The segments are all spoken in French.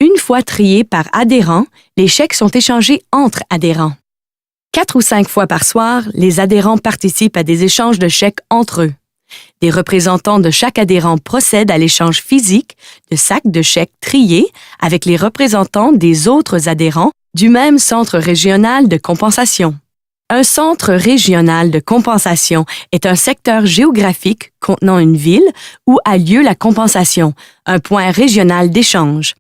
Une fois triés par adhérent, les chèques sont échangés entre adhérents. 4 ou 5 fois par soir, les adhérents participent à des échanges de chèques entre eux. Des représentants de chaque adhérent procèdent à l'échange physique de sacs de chèques triés avec les représentants des autres adhérents du même centre régional de compensation. Un centre régional de compensation est un secteur géographique contenant une ville où a lieu la compensation, un point régional d'échange.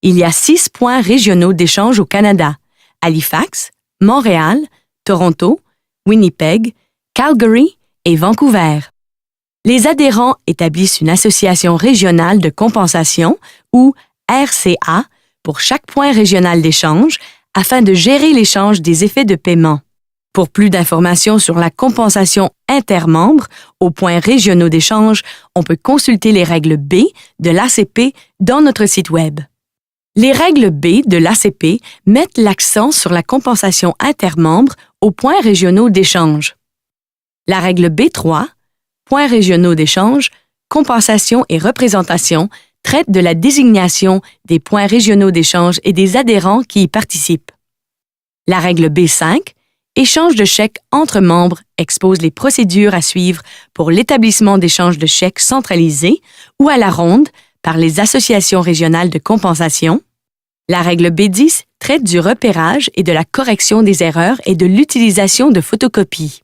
Il y a 6 points régionaux d'échange au Canada: Halifax, Montréal, Toronto, Winnipeg, Calgary et Vancouver. Les adhérents établissent une association régionale de compensation ou RCA pour chaque point régional d'échange afin de gérer l'échange des effets de paiement. Pour plus d'informations sur la compensation intermembres aux points régionaux d'échange, on peut consulter les règles B de l'ACP dans notre site Web. Les règles B de l'ACP mettent l'accent sur la compensation intermembres aux points régionaux d'échange. La règle B3, points régionaux d'échange, compensation et représentation, traite de la désignation des points régionaux d'échange et des adhérents qui y participent. La règle B5, échange de chèques entre membres, expose les procédures à suivre pour l'établissement d'échanges de chèques centralisés ou à la ronde par les associations régionales de compensation. La règle B10 traite du repérage et de la correction des erreurs et de l'utilisation de photocopies.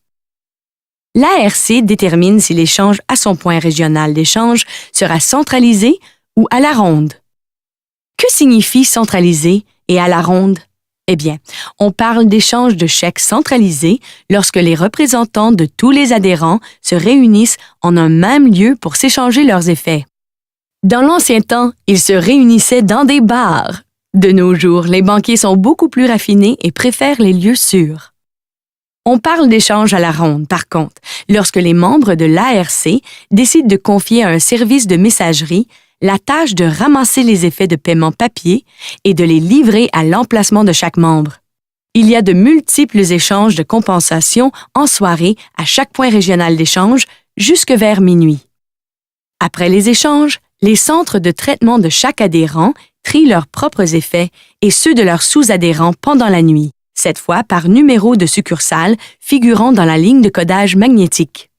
L'ARC détermine si l'échange à son point régional d'échange sera centralisé ou à la ronde. Que signifie centralisé et à la ronde? Eh bien, on parle d'échange de chèques centralisés lorsque les représentants de tous les adhérents se réunissent en un même lieu pour s'échanger leurs effets. Dans l'ancien temps, ils se réunissaient dans des bars. De nos jours, les banquiers sont beaucoup plus raffinés et préfèrent les lieux sûrs. On parle d'échange à la ronde, par contre, lorsque les membres de l'ARC décident de confier à un service de messagerie la tâche de ramasser les effets de paiement papier et de les livrer à l'emplacement de chaque membre. Il y a de multiples échanges de compensation en soirée à chaque point régional d'échange jusque vers minuit. Après les échanges, les centres de traitement de chaque adhérent trient leurs propres effets et ceux de leurs sous-adhérents pendant la nuit, cette fois par numéro de succursale figurant dans la ligne de codage magnétique.